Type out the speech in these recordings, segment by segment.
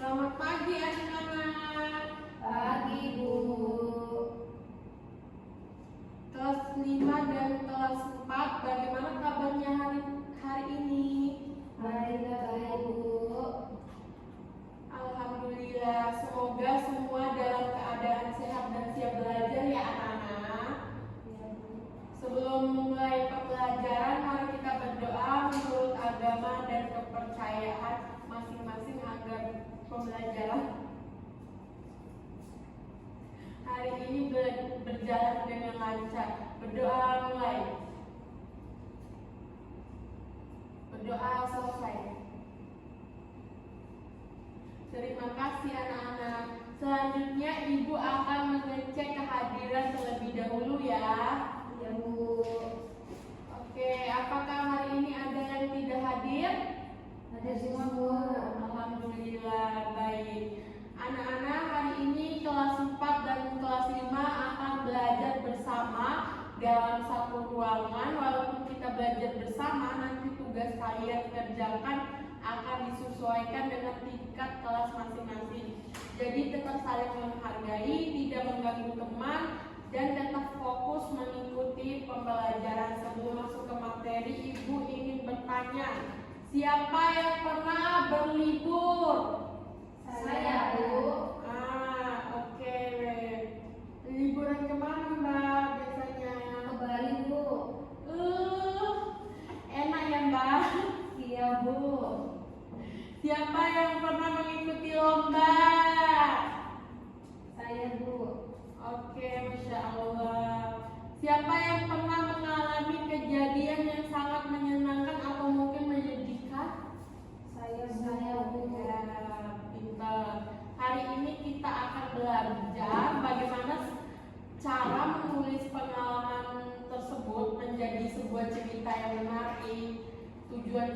Selamat pagi anak-anak. Pagi, Bu. Kelas 5 dan kelas 4, bagaimana kabarnya hari ini? Baik, Bu. Alhamdulillah, semoga semua dalam keadaan sehat dan siap belajar ya anak-anak. Ya, Bu. Sebelum memulai pembelajaran, mari kita berdoa menurut agama dan kepercayaan masing-masing agar pembelajaran hari ini berjalan dengan lancar. Berdoa mulai. Berdoa selesai. Terima kasih anak-anak. Selanjutnya Ibu akan mengecek kehadiran terlebih dahulu ya. Ya, Bu. Oke, apakah hari ini ada yang tidak hadir? Ada semua, Bu. Alhamdulillah, baik. Anak-anak, hari ini kelas 4 dan kelas 5 akan belajar bersama dalam satu ruangan. Walaupun kita belajar bersama, nanti tugas kalian kerjakan akan disesuaikan dengan tingkat kelas masing-masing. Jadi tetap saling menghargai, tidak mengganggu teman, dan tetap fokus mengikuti pembelajaran. Sebelum masuk ke materi, Ibu ingin bertanya, siapa yang pernah berlibur? Saya, Bu. Oke. Liburan kemana Mbak biasanya? Ke Bali, Bu. Enak ya Mbak? Iya, Bu. Siapa yang pernah mengikuti lomba? Saya, Bu. Oke, Masya Allah. Siapa yang pernah mengalami kejadian yang sangat menyenangkan atau mungkin menyedihkan? Saya, Bu. Ya, pintar. Hari ini kita akan belajar bagaimana cara menulis pengalaman tersebut menjadi sebuah cerita yang menarik. Tujuan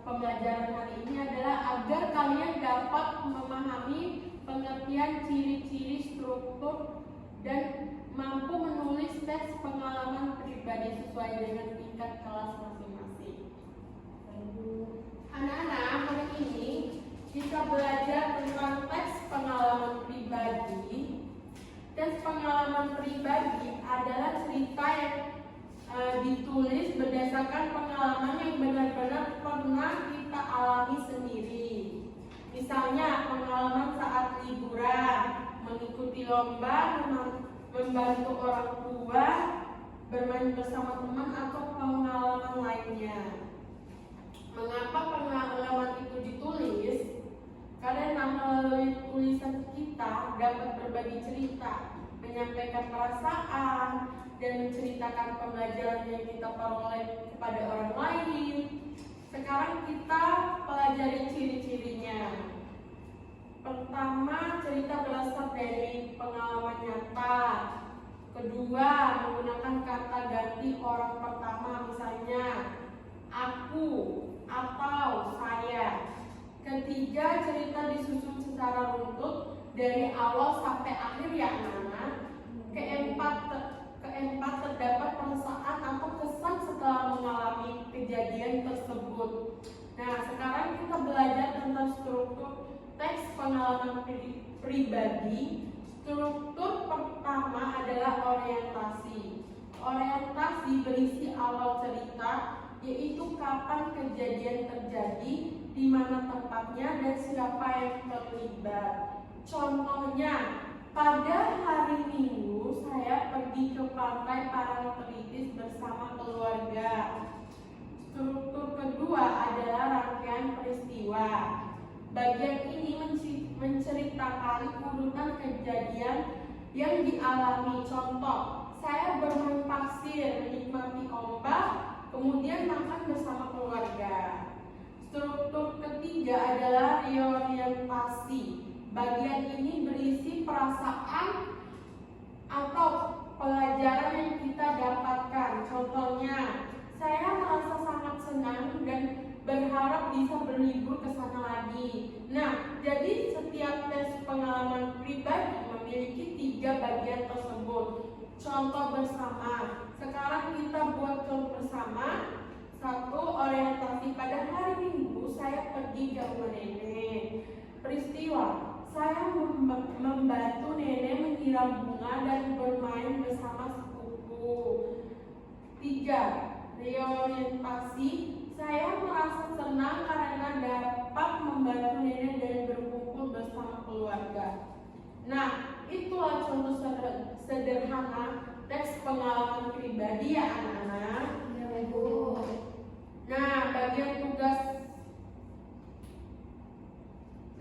pembelajaran hari ini adalah agar kalian dapat memahami pengertian ciri-ciri struktur dan mampu menulis teks pengalaman pribadi sesuai dengan tingkat kelas masing-masing. Anak-anak, hari ini kita belajar tentang teks pengalaman pribadi. Teks pengalaman pribadi adalah cerita yang ditulis berdasarkan pengalaman yang benar-benar pernah kita alami sendiri. Misalnya pengalaman saat liburan, mengikuti lomba, membantu orang tua, bermain bersama teman, atau pengalaman lainnya. Mengapa pengalaman itu ditulis? Karena melalui tulisan kita dapat berbagi cerita, menyampaikan perasaan, dan menceritakan pembelajaran yang kita peroleh kepada orang lain. Sekarang kita pelajari ciri-cirinya. Pertama, cerita berasal dari pengalaman nyata. Kedua, menggunakan kata ganti orang pertama, misalnya aku atau saya. Ketiga, cerita disusun secara runtut dari awal sampai akhir ya anak-anak. Keempat, terdapat perasaan atau kesan setelah mengalami kejadian tersebut. Nah, sekarang kita belajar tentang struktur teks pengalaman pribadi. Struktur pertama adalah orientasi. Orientasi berisi awal cerita, yaitu kapan kejadian terjadi, di mana tempatnya, dan siapa yang terlibat. Contohnya, pada hari Minggu saya pergi ke pantai Parangtritis bersama keluarga. Struktur kedua adalah rangkaian peristiwa. Bagian ini menceritakan urutan kejadian yang dialami. Contoh, saya bermain pasir, menikmati ombak, kemudian makan bersama keluarga. Struktur ketiga adalah reorientasi. Bagian ini berisi perasaan atau pelajaran yang kita dapatkan. Contohnya, saya merasa sangat senang dan berharap bisa berlibur ke sana lagi. Nah, jadi setiap tes pengalaman pribadi memiliki 3 bagian tersebut. Contoh bersama. Sekarang kita buat contoh bersama. 1. Orientasi. Pada hari Minggu saya pergi ke rumah nenek. membantu nenek menyiram bunga dan bermain bersama sepupu. 3. Reorientasi. Saya merasa senang karena dapat membantu nenek dan berkumpul bersama keluarga. Nah, itulah contoh sederhana teks pengalaman pribadi ya anak-anak. Iya Bu. Nah, bagian tugas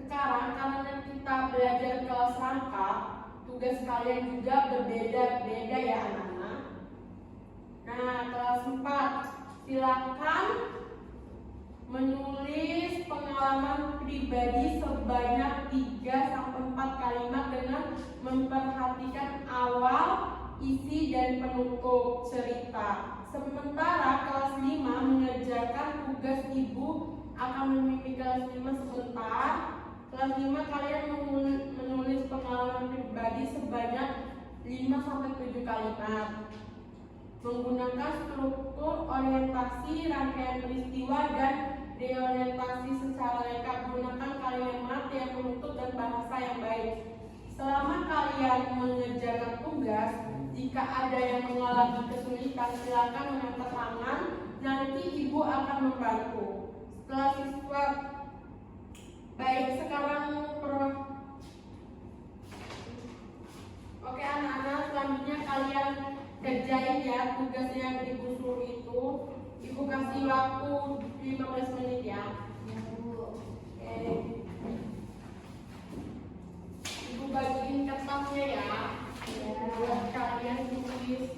sekarang karena kita belajar kelas rangkap, tugas kalian juga berbeda-beda ya anak-anak. Nah, kelas 4, silakan menulis pengalaman pribadi sebanyak 3-4 kalimat dengan memperhatikan awal, isi, dan penutup cerita. Sementara kelas 5 mengerjakan tugas ibu akan memimpin kelas 5 sebentar. Kelas 5 kalian menulis pengalaman pribadi sebanyak 5-7 kalimat menggunakan struktur orientasi, rangkaian peristiwa, dan reorientasi secara lengkap. Gunakan kalimat yang menutup dan bahasa yang baik. Selama kalian mengerjakan tugas, jika ada yang mengalami kesulitan, silakan mengangkat tangan. Nanti ibu akan membantu. Setelah siswa baik sekarang Oke anak-anak, selanjutnya kalian kerjain ya tugas yang ibu suruh itu. Ibu kasih waktu 15 menit ya. Iya Bu. Oke. Ibu bagiin kertasnya ya. Buat kalian tulis.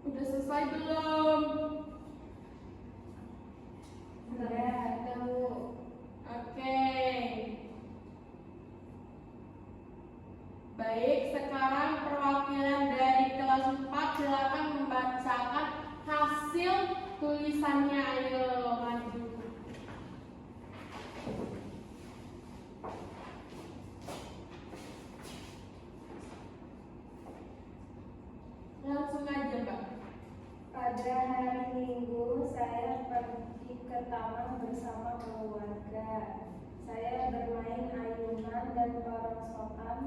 Udah selesai belum? Sudah Bu. Oke. Baik, sekarang perwakilan dari kelas 4 silakan membacakan hasil tulisannya. Ayo maju. Langsung aja, Mbak. Pada hari Minggu saya pergi ke taman bersama keluarga. Saya bermain ayunan dan barongsokan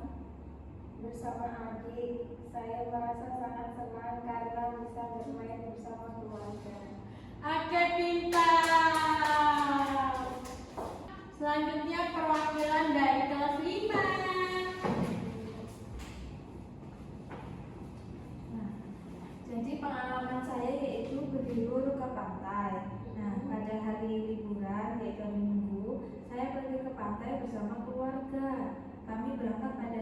bersama adik. Saya merasa sangat senang karena bisa bermain bersama keluarga. Oke, pintar. Selanjutnya perwakilan dari kelas 5. Nah, jadi pengalaman saya yaitu berlibur ke pantai. Nah, pada hari liburan yaitu Minggu, saya pergi ke pantai bersama keluarga. Kami berangkat pada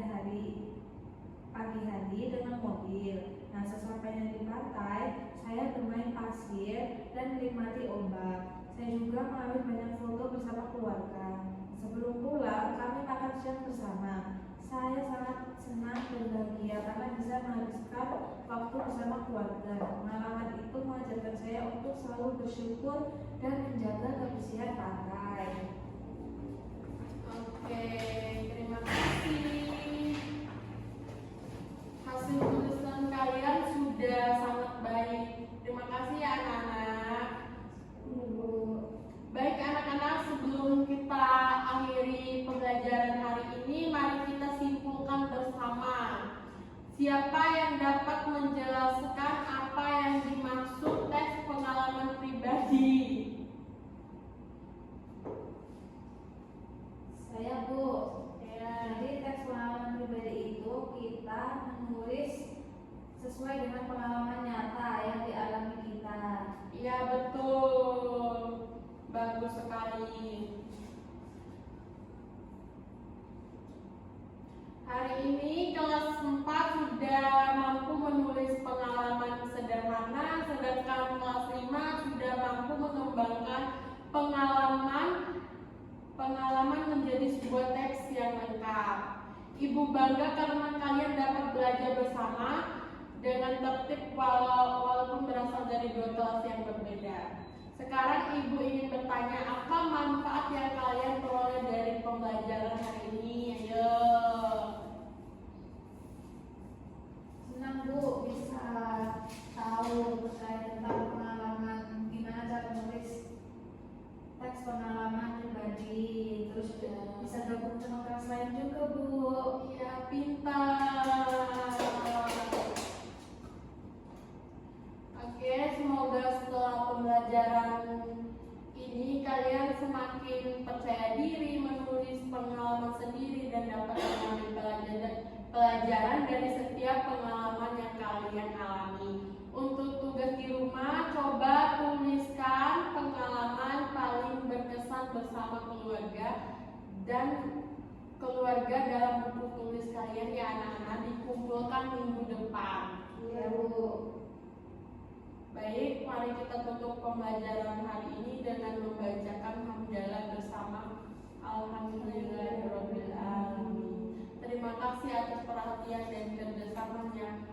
pagi hari dengan mobil. Nah, sesampainya di pantai, saya bermain pasir dan menikmati ombak. Saya juga mengambil banyak foto bersama keluarga. Sebelum pulang, kami makan siang bersama. Saya sangat senang dan bahagia karena bisa menghabiskan waktu bersama keluarga. Pengalaman itu mengajarkan saya untuk selalu bersyukur dan menjaga kebersihan pantai. Oke, terima kasih. Hasil tulisan kalian sudah sangat baik. Terima kasih ya anak-anak. Ibu. Baik anak-anak, sebelum kita akhiri pembelajaran hari ini, mari kita simpulkan bersama. Siapa yang dapat menjelaskan apa yang dimaksud teks pengalaman pribadi? Saya Bu. Ya. Jadi teks pengalaman pribadi itu kita menulis sesuai dengan pengalaman nyata yang dialami kita. Iya betul, bagus sekali. Hari ini kelas 4 sudah mampu menulis pengalaman sederhana, sedangkan kelas 5 sudah mampu mengembangkan pengalaman menjadi sebuah teks yang lengkap. Ibu bangga karena kalian dapat belajar bersama dengan tertib walaupun berasal dari dua kelas yang berbeda. Sekarang ibu ingin bertanya, apa manfaat yang kalian peroleh dari pembelajaran hari ini? Ayo. teman kelas lain juga, Bu. Ya, pintar. Oke, semoga setelah pembelajaran ini kalian semakin percaya diri menulis pengalaman sendiri dan dapat mengambil pelajaran dari setiap pengalaman yang kalian alami. Untuk tugas di rumah, coba tuliskan pengalaman paling berkesan bersama keluarga dan keluarga dalam buku tulis kalian ya anak-anak, dikumpulkan minggu depan. Iya, Bu. Baik, mari kita tutup pembelajaran hari ini dengan membacakan hamdalah bersama. Alhamdulillahirobbilalamin. Terima kasih atas perhatian dan kerjasamanya.